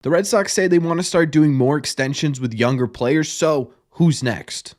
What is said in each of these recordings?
The Red Sox say they want to start doing more extensions with younger players, so who's next?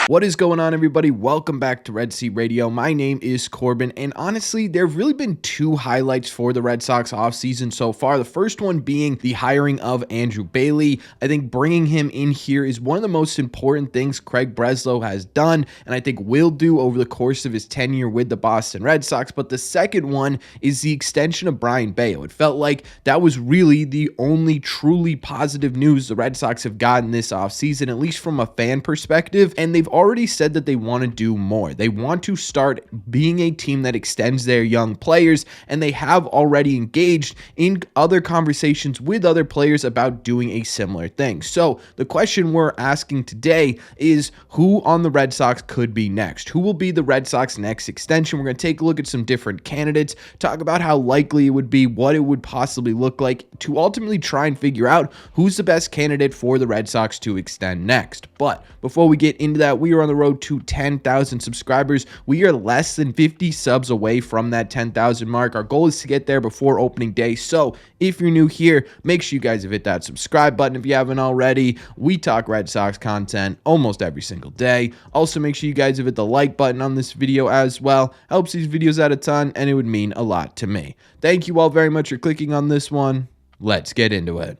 What is going on, everybody? Welcome back to Red Sea Radio. My name is Corbin, and honestly, there have really been two highlights for the Red Sox offseason so far. The first one being the hiring of Andrew Bailey. I think bringing him in here is one of the most important things Craig Breslow has done, and I think will do over the course of his tenure with the Boston Red Sox. But the second one is the extension of Brayan Bello. It felt like that was really the only truly positive news the Red Sox have gotten this offseason, at least from a fan perspective, and they've already said that they want to do more. They want to start being a team that extends their young players, and they have already engaged in other conversations with other players about doing a similar thing. So the question we're asking today is who on the Red Sox could be next? Who will be the Red Sox next extension? We're going to take a look at some different candidates, talk about how likely it would be, what it would possibly look like, to ultimately try and figure out who's the best candidate for the Red Sox to extend next. But before we get into that, we are on the road to 10,000 subscribers. We are less than 50 subs away from that 10,000 mark. Our goal is to get there before opening day. So if you're new here, make sure you guys have hit that subscribe button if you haven't already. We talk Red Sox content almost every single day. Also, make sure you guys have hit the like button on this video as well. Helps these videos out a ton, and it would mean a lot to me. Thank you all very much for clicking on this one. Let's get into it.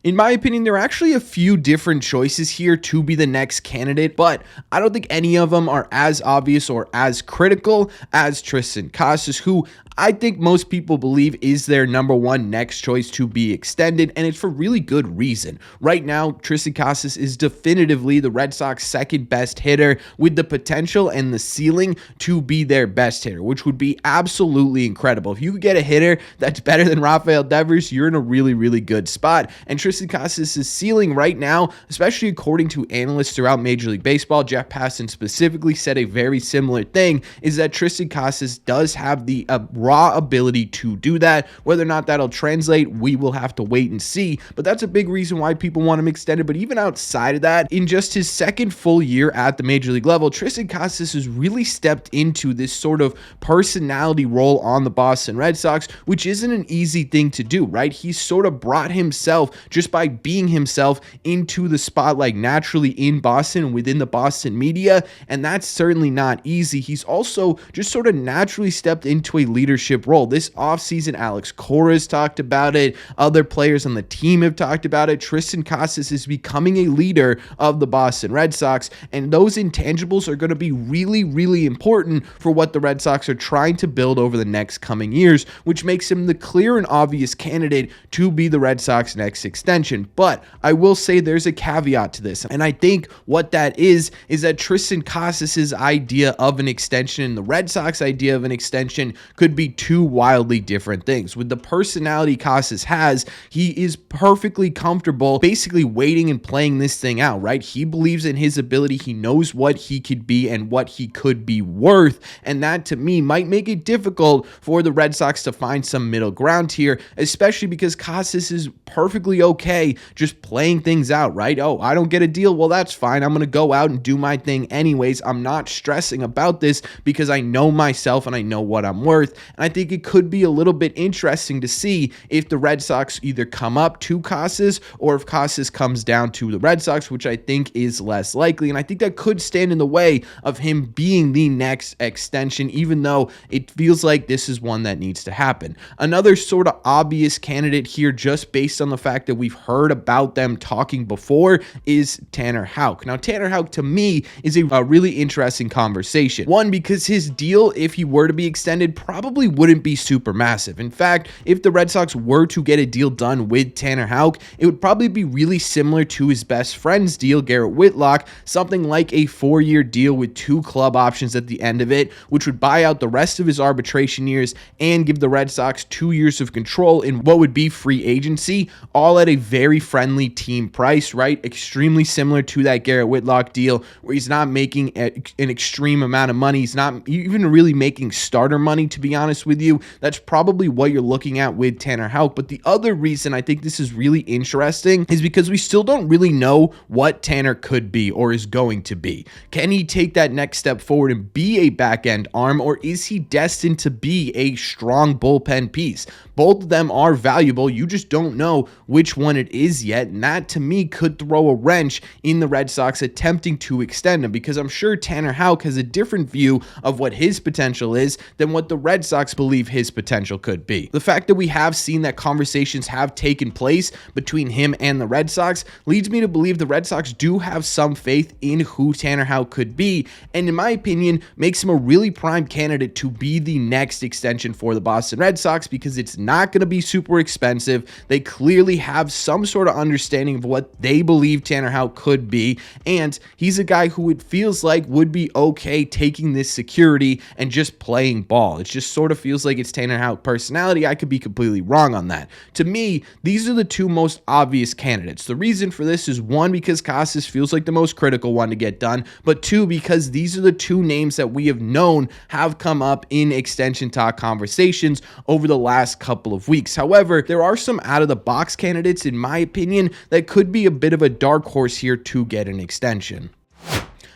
In my opinion, there are actually a few different choices here to be the next candidate, but I don't think any of them are as obvious or as critical as TristanCasus, who I think most people believe is their number one next choice to be extended, and it's for really good reason. Right now, TristanCasus is definitively the Red Sox second best hitter with the potential and the ceiling to be their best hitter, which would be absolutely incredible. If you could get a hitter that's better than Rafael Devers, you're in a really, really good spot. And TristanCasus' ceiling right now, especially according to analysts throughout Major League Baseball, Jeff Passan specifically said a very similar thing, is that TristanCasus does have the raw ability to do that. Whether or not that'll translate, we will have to wait and see, but that's a big reason why people want him extended. But even outside of that, in just his second full year at the Major League level, TristanCasus has really stepped into this sort of personality role on the Boston Red Sox, which isn't an easy thing to do, right? He's sort of brought himself, just by being himself, into the spotlight naturally in Boston, within the Boston media, and that's certainly not easy. He's also just sort of naturally stepped into a leadership role. This offseason, Alex Cora has talked about it. Other players on the team have talked about it. TristanCasus is becoming a leader of the Boston Red Sox, and those intangibles are going to be really, really important for what the Red Sox are trying to build over the next coming years, which makes him the clear and obvious candidate to be the Red Sox next extension. But I will say there's a caveat to this, and I think what that is that TristanCasus' idea of an extension and the Red Sox idea of an extension could be two wildly different things. With the personality Casas has, he is perfectly comfortable basically waiting and playing this thing out, right? He believes in his ability. He knows what he could be and what he could be worth, and that to me might make it difficult for the Red Sox to find some middle ground here, especially because Casas is perfectly okay just playing things out, right? Oh, I don't get a deal. Well, that's fine. I'm going to go out and do my thing anyways. I'm not stressing about this because I know myself and I know what I'm worth. And I think it could be a little bit interesting to see if the Red Sox either come up to Casas or if Casas comes down to the Red Sox, which I think is less likely. And I think that could stand in the way of him being the next extension, even though it feels like this is one that needs to happen. Another sort of obvious candidate here, just based on the fact that we've heard about them talking before, is Tanner Houck. Now, Tanner Houck to me is a really interesting conversation. One, because his deal, if he were to be extended, probably wouldn't be super massive. In fact, if the Red Sox were to get a deal done with Tanner Houck, it would probably be really similar to his best friend's deal, Garrett Whitlock, something like a 4-year deal with 2 club options at the end of it, which would buy out the rest of his arbitration years and give the Red Sox 2 years of control in what would be free agency, all at a very friendly team price, right? Extremely similar to that Garrett Whitlock deal, where he's not making an extreme amount of money. He's not even really making starter money, to be honest honest with you, that's probably what you're looking at with Tanner Houck. But the other reason I think this is really interesting is because we still don't really know what Tanner could be or is going to be. Can he take that next step forward and be a back-end arm, or is he destined to be a strong bullpen piece? Both of them are valuable. You just don't know which one it is yet, and that to me could throw a wrench in the Red Sox attempting to extend him, because I'm sure Tanner Houck has a different view of what his potential is than what the Red Sox believe his potential could be. The fact that we have seen that conversations have taken place between him and the Red Sox leads me to believe the Red Sox do have some faith in who Tanner Houck could be, and in my opinion makes him a really prime candidate to be the next extension for the Boston Red Sox, because it's not going to be super expensive. They clearly have some sort of understanding of what they believe Tanner Houck could be, and he's a guy who it feels like would be okay taking this security and just playing ball. It just sort of feels like it's Tanner Houck personality. I could be completely wrong on that. To me, these are the two most obvious candidates. The reason for this is, one, because Casas feels like the most critical one to get done, but two, because these are the two names that we have known have come up in extension talk conversations over the last couple of weeks. However, there are some out-of-the-box candidates, in my opinion, that could be a bit of a dark horse here to get an extension.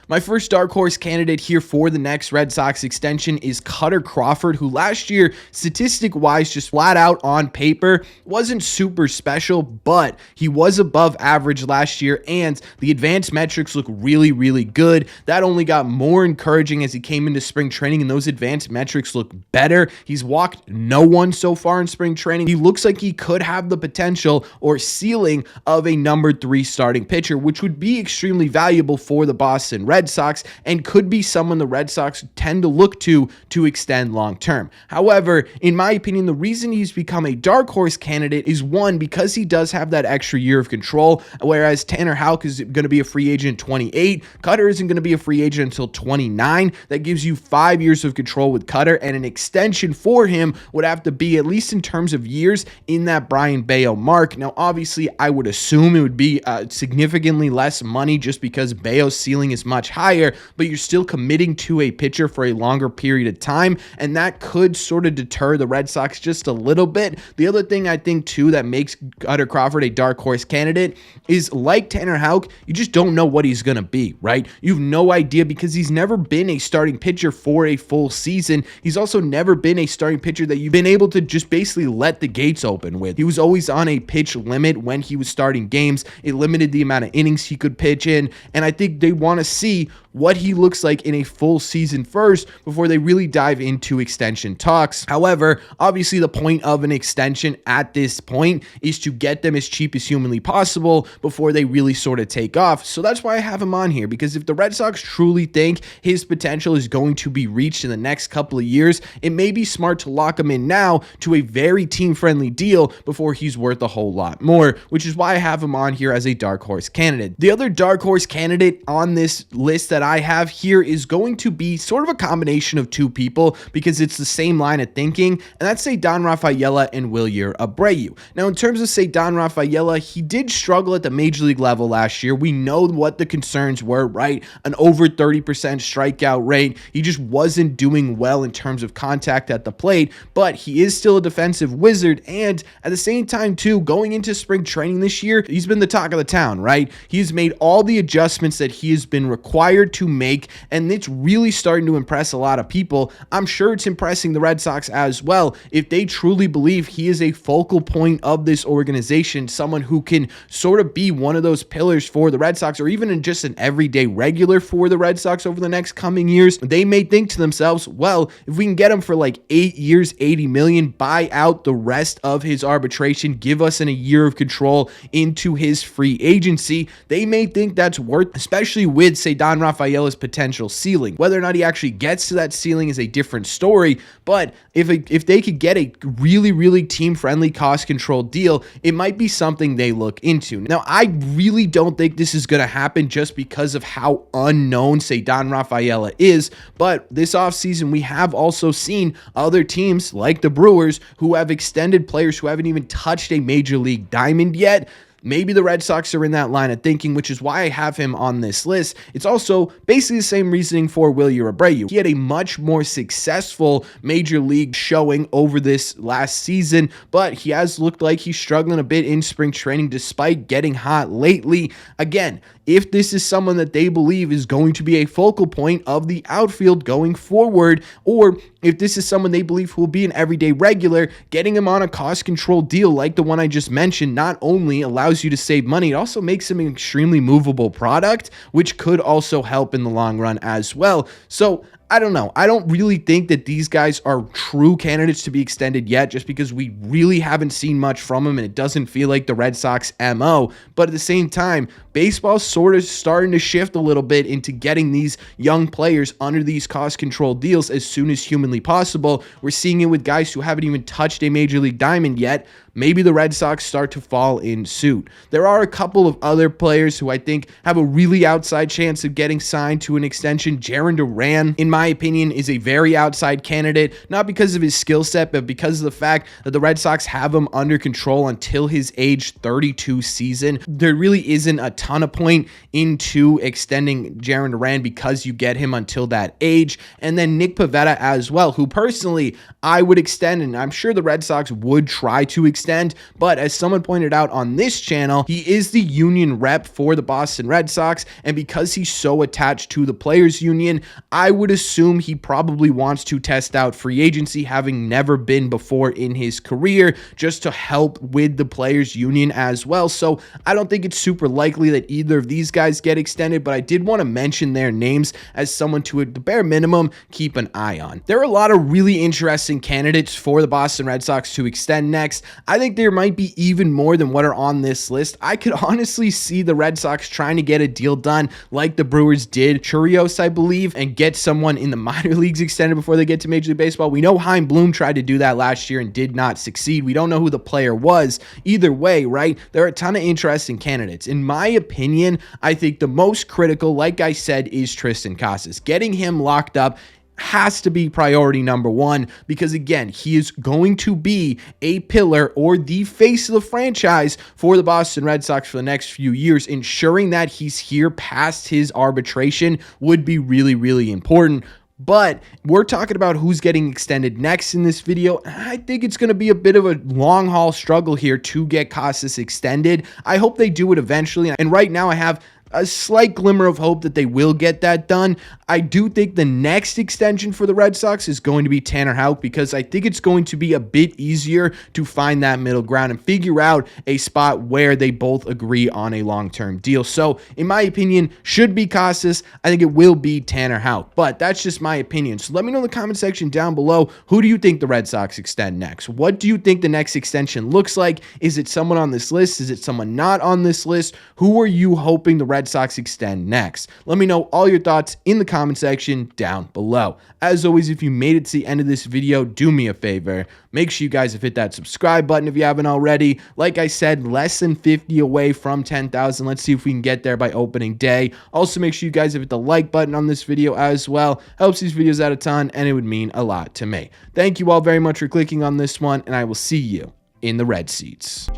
My first dark horse candidate here for the next Red Sox extension is Cutter Crawford, who last year, statistic-wise, just flat out on paper, wasn't super special, but he was above average last year, and the advanced metrics look really, really good. That only got more encouraging as he came into spring training, and those advanced metrics look better. He's walked no one so far in spring training. He looks like he could have the potential or ceiling of a number 3 starting pitcher, which would be extremely valuable for the Boston Red Sox and could be someone the Red Sox tend to look to extend long term. However, in my opinion, the reason he's become a dark horse candidate is, one, because he does have that extra year of control, whereas Tanner Houck is going to be a free agent at 28. Cutter isn't going to be a free agent until 29. That gives you 5 years of control with Cutter, and an extension for him would have to be, at least in terms of years, in that Brian Bayo mark. Now, obviously, I would assume it would be significantly less money just because Bayo's ceiling is much higher, but you're still committing to a pitcher for a longer period of time, and that could sort of deter the Red Sox just a little bit. The other thing I think too that makes Cutter Crawford a dark horse candidate is, like Tanner Houck, you just don't know what he's going to be, right? You have no idea, because he's never been a starting pitcher for a full season. He's also never been a starting pitcher that you've been able to just basically let the gates open with. He was always on a pitch limit when he was starting games. It limited the amount of innings he could pitch in, and I think they want to see what he looks like in a full season first before they really dive into extension talks. However, obviously the point of an extension at this point is to get them as cheap as humanly possible before they really sort of take off. So that's why I have him on here, because if the Red Sox truly think his potential is going to be reached in the next couple of years, it may be smart to lock him in now to a very team-friendly deal before he's worth a whole lot more, which is why I have him on here as a dark horse candidate. The other dark horse candidate on this list that I have here is going to be sort of a combination of two people, because it's the same line of thinking, and that's Don Rafaela and Wilyer Abreu. Now, in terms of Don Rafaela, he did struggle at the major league level last year. We know what the concerns were, right? An over 30% strikeout rate. He just wasn't doing well in terms of contact at the plate, but he is still a defensive wizard, and at the same time too, going into spring training this year, he's been the talk of the town, right? He's made all the adjustments that he has been required to make, and it's really starting to impress a lot of people. I'm sure it's impressing the Red Sox as well, if they truly believe he is a focal point of this organization, someone who can sort of be one of those pillars for the Red Sox, or even just an everyday regular for the Red Sox over the next coming years. They may think to themselves, well, if we can get him for like 8 years, $80 million, buy out the rest of his arbitration, give us a year of control into his free agency, they may think that's worth, especially with, say, Don Rafaela's potential ceiling. Whether or not he actually gets to that ceiling is a different story, but if they could get a really, really team-friendly, cost-controlled deal, it might be something they look into. Now, I really don't think this is going to happen just because of how unknown, say, Don Rafaela is, but this offseason, we have also seen other teams like the Brewers who have extended players who haven't even touched a major league diamond yet. maybe the Red Sox are in that line of thinking, which is why I have him on this list. It's also basically the same reasoning for Wilyer Abreu. He had a much more successful major league showing over this last season, but he has looked like he's struggling a bit in spring training despite getting hot lately. Again, if this is someone that they believe is going to be a focal point of the outfield going forward, or if this is someone they believe will be an everyday regular, getting him on a cost control deal like the one I just mentioned not only allows you to save money, it also makes him an extremely movable product, which could also help in the long run as well. So I don't know. I don't really think that these guys are true candidates to be extended yet, just because we really haven't seen much from them and it doesn't feel like the Red Sox MO. But at the same time, baseball's sort of starting to shift a little bit into getting these young players under these cost control deals as soon as humanly possible. We're seeing it with guys who haven't even touched a major league diamond yet. Maybe the Red Sox start to fall in suit. There are a couple of other players who I think have a really outside chance of getting signed to an extension. Jarren Duran, in my opinion, is a very outside candidate, not because of his skill set, but because of the fact that the Red Sox have him under control until his age 32 season. There really isn't a ton of point into extending Jarren Duran because you get him until that age. And then Nick Pivetta as well, who personally I would extend, and I'm sure the Red Sox would try to extend, but as someone pointed out on this channel, he is the union rep for the Boston Red Sox, and because he's so attached to the players union, I would assume he probably wants to test out free agency, having never been before in his career, just to help with the players union as well. So I don't think it's super likely that either of these guys get extended, but I did want to mention their names as someone to, at the bare minimum, keep an eye on. There are a lot of really interesting candidates for the Boston Red Sox to extend next. I think there might be even more than what are on this list. I could honestly see the Red Sox trying to get a deal done like the Brewers did, Churios, I believe, and get someone in the minor leagues extended before they get to Major League Baseball. We know Chaim Bloom tried to do that last year and did not succeed. We don't know who the player was. Either way, right? There are a ton of interesting candidates. In my opinion, I think the most critical, like I said, is TristanCasus. Getting him locked up has to be priority number one, because again, he is going to be a pillar or the face of the franchise for the Boston Red Sox for the next few years. Ensuring that he's here past his arbitration would be really, really important. But we're talking about who's getting extended next in this video. I think it's going to be a bit of a long haul struggle here to get Casas extended. I hope they do it eventually. And right now I have a slight glimmer of hope that they will get that done. I do think the next extension for the Red Sox is going to be Tanner Houck, because I think it's going to be a bit easier to find that middle ground and figure out a spot where they both agree on a long-term deal. So, in my opinion, should be Casas. I think it will be Tanner Houck, but that's just my opinion. So let me know in the comment section down below, who do you think the Red Sox extend next? What do you think the next extension looks like? Is it someone on this list? Is it someone not on this list? Who are you hoping the Red Sox extend next? Let me know all your thoughts in the comment section down below. As always, if you made it to the end of this video, do me a favor. Make sure you guys have hit that subscribe button if you haven't already. Like I said, less than 50 away from 10,000. Let's see if we can get there by opening day. Also, make sure you guys have hit the like button on this video as well. Helps these videos out a ton, and it would mean a lot to me. Thank you all very much for clicking on this one, and I will see you in the red seats.